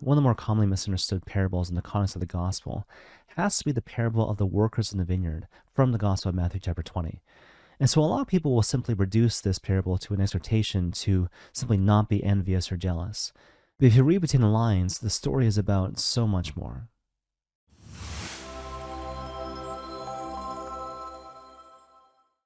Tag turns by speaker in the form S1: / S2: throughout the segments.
S1: one of the more commonly misunderstood parables in the context of the gospel has to be the parable of the workers in the vineyard from the Gospel of Matthew chapter 20. And so a lot of people will simply reduce this parable to an exhortation to simply not be envious or jealous. But if you read between the lines, the story is about so much more.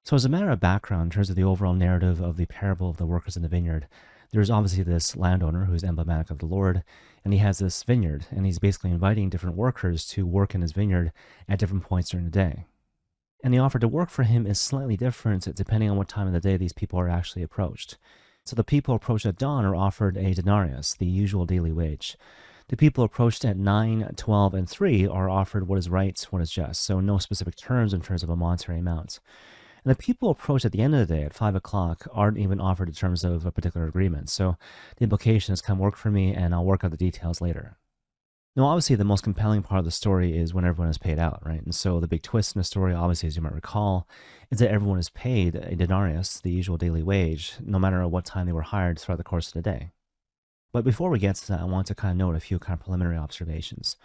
S1: So as a matter of background, in terms of the overall narrative of the parable of the workers in the vineyard, there's obviously this landowner who's emblematic of the Lord, and he has this vineyard, and he's basically inviting different workers to work in his vineyard at different points during the day. And the offer to work for him is slightly different depending on what time of the day these people are actually approached. So the people approached at dawn are offered a denarius, the usual daily wage. The people approached at 9, 12, and 3 are offered what is right, what is just, so no specific terms in terms of a monetary amount. And the people approached at the end of the day at 5 o'clock aren't even offered in terms of a particular agreement. So the implication is come work for me and I'll work out the details later. Now, obviously, the most compelling part of the story is when everyone is paid out, right? And so the big twist in the story, obviously, as you might recall, is that everyone is paid a denarius, the usual daily wage, no matter what time they were hired throughout the course of the day. But before we get to that, I want to kind of note a few kind of preliminary observations.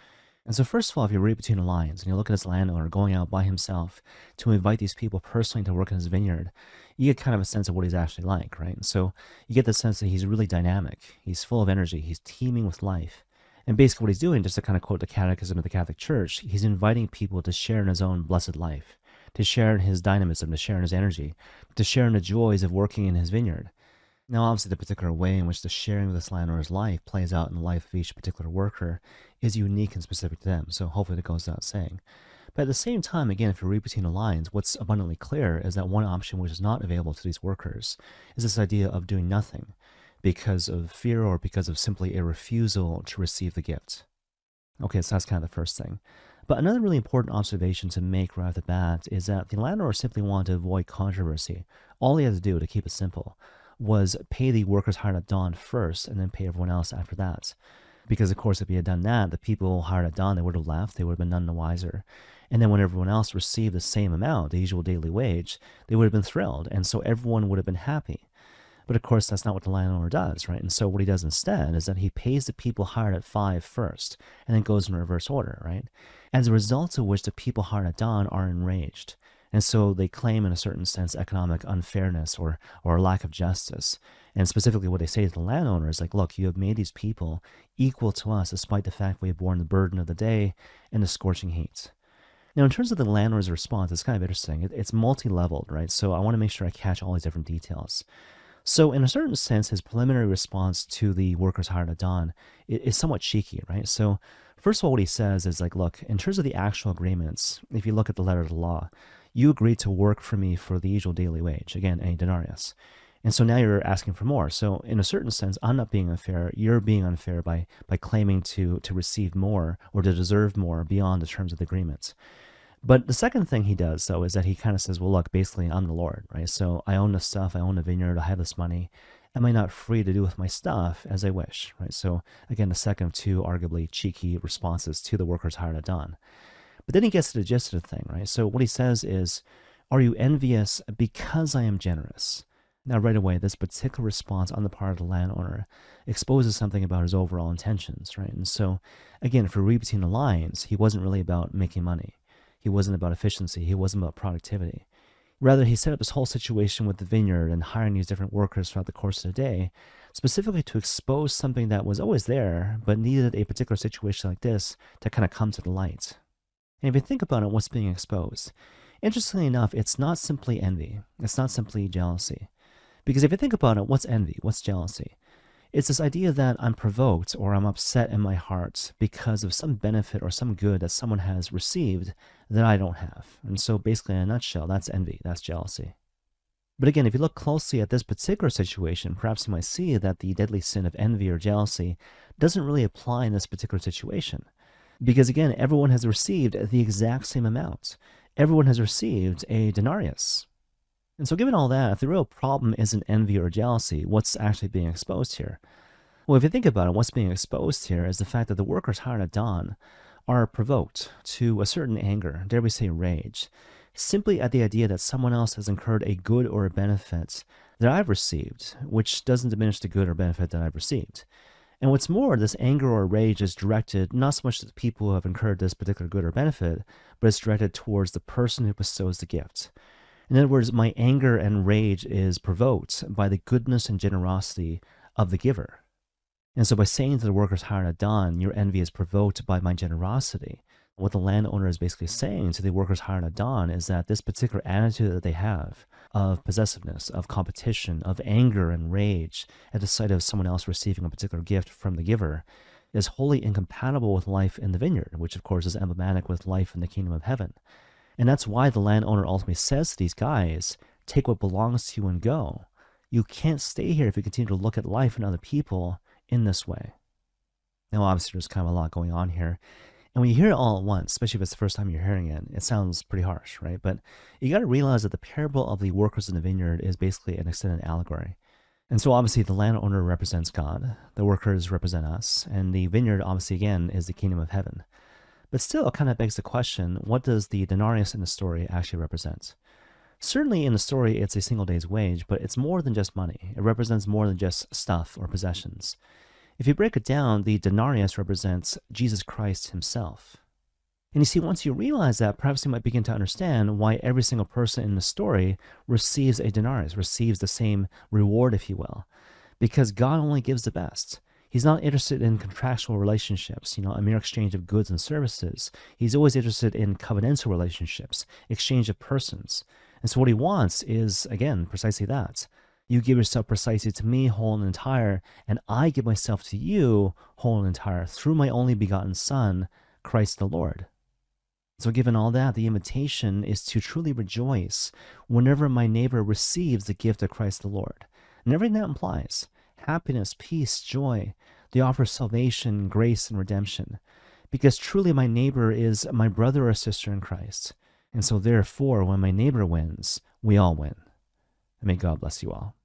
S1: And so first of all, if you read between the lines and you look at this landowner going out by himself to invite these people personally to work in his vineyard, you get kind of a sense of what he's actually like, right? And so you get the sense that he's really dynamic. He's full of energy. He's teeming with life. And basically what he's doing, just to kind of quote the Catechism of the Catholic Church, he's inviting people to share in his own blessed life, to share in his dynamism, to share in his energy, to share in the joys of working in his vineyard. Now, obviously, the particular way in which the sharing of this landowner's life plays out in the life of each particular worker is unique and specific to them, so hopefully that goes without saying. But at the same time, again, if you read between the lines, what's abundantly clear is that one option which is not available to these workers is this idea of doing nothing because of fear or because of simply a refusal to receive the gift. Okay, so that's kind of the first thing. But another really important observation to make right off the bat is that the landowner simply wanted to avoid controversy. All he had to do, to keep it simple, was pay the workers hired at dawn first and then pay everyone else after that. Because, of course, if he had done that, the people hired at dawn, they would have left, they would have been none the wiser. And then when everyone else received the same amount, the usual daily wage, they would have been thrilled, and so everyone would have been happy. But of course, that's not what the landowner does, right? And so what he does instead is that he pays the people hired at 5 first, and then goes in reverse order, right? As a result of which the people hired at dawn are enraged. And so they claim, in a certain sense, economic unfairness or lack of justice. And specifically what they say to the landowner is like, look, you have made these people equal to us despite the fact we have borne the burden of the day and the scorching heat. Now, in terms of the landlord's response, it's kind of interesting. It's multi-leveled, right? So I want to make sure I catch all these different details. So in a certain sense, his preliminary response to the workers hired at dawn is somewhat cheeky, right? So first of all, what he says is like, look, in terms of the actual agreements, if you look at the letter of the law, you agreed to work for me for the usual daily wage, again, a denarius. And so now you're asking for more. So in a certain sense, I'm not being unfair. You're being unfair by claiming to receive more or to deserve more beyond the terms of the agreement. But the second thing he does, though, is that he kind of says, well, look, basically, I'm the Lord, right? So I own this stuff. I own the vineyard. I have this money. Am I not free to do with my stuff as I wish, right? So again, the second of two arguably cheeky responses to the workers hired at dawn. But then he gets to the gist of the thing, right? So what he says is, are you envious because I am generous? Now, right away, this particular response on the part of the landowner exposes something about his overall intentions, right? And so, again, if we read between the lines, he wasn't really about making money. He wasn't about efficiency. He wasn't about productivity. Rather, he set up this whole situation with the vineyard and hiring these different workers throughout the course of the day, specifically to expose something that was always there, but needed a particular situation like this to kind of come to the light. And if you think about it, what's being exposed? Interestingly enough, it's not simply envy. It's not simply jealousy. Because if you think about it, what's envy? What's jealousy? It's this idea that I'm provoked or I'm upset in my heart because of some benefit or some good that someone has received that I don't have. And so basically, in a nutshell, that's envy, that's jealousy. But again, if you look closely at this particular situation, perhaps you might see that the deadly sin of envy or jealousy doesn't really apply in this particular situation. Because again, everyone has received the exact same amount. Everyone has received a denarius. And so given all that, if the real problem isn't envy or jealousy, what's actually being exposed here? Well, if you think about it, what's being exposed here is the fact that the workers hired at dawn are provoked to a certain anger, dare we say rage, simply at the idea that someone else has incurred a good or a benefit that I've received, which doesn't diminish the good or benefit that I've received. And what's more, this anger or rage is directed not so much to the people who have incurred this particular good or benefit, but it's directed towards the person who bestows the gift. In other words, my anger and rage is provoked by the goodness and generosity of the giver. And so by saying to the workers hired at dawn, your envy is provoked by my generosity, what the landowner is basically saying to the workers hired at dawn is that this particular attitude that they have of possessiveness, of competition, of anger and rage at the sight of someone else receiving a particular gift from the giver is wholly incompatible with life in the vineyard, which of course is emblematic with life in the kingdom of heaven. And that's why the landowner ultimately says to these guys, take what belongs to you and go. You can't stay here if you continue to look at life and other people in this way. Now, obviously, there's kind of a lot going on here. And when you hear it all at once, especially if it's the first time you're hearing it, it sounds pretty harsh, right? But you got to realize that the parable of the workers in the vineyard is basically an extended allegory. And so obviously the landowner represents God, the workers represent us, and the vineyard obviously again is the kingdom of heaven. But still it kind of begs the question, what does the denarius in the story actually represent? Certainly in the story it's a single day's wage, but it's more than just money. It represents more than just stuff or possessions. If you break it down, the denarius represents Jesus Christ himself. And you see, once you realize that, perhaps you might begin to understand why every single person in the story receives a denarius, receives the same reward, if you will. Because God only gives the best. He's not interested in contractual relationships, a mere exchange of goods and services. He's always interested in covenantal relationships, exchange of persons. And so what he wants is, again, precisely that. You give yourself precisely to me, whole and entire, and I give myself to you, whole and entire, through my only begotten Son, Christ the Lord. So given all that, the invitation is to truly rejoice whenever my neighbor receives the gift of Christ the Lord. And everything that implies happiness, peace, joy, the offer of salvation, grace, and redemption. Because truly my neighbor is my brother or sister in Christ. And so therefore, when my neighbor wins, we all win. And may God bless you all.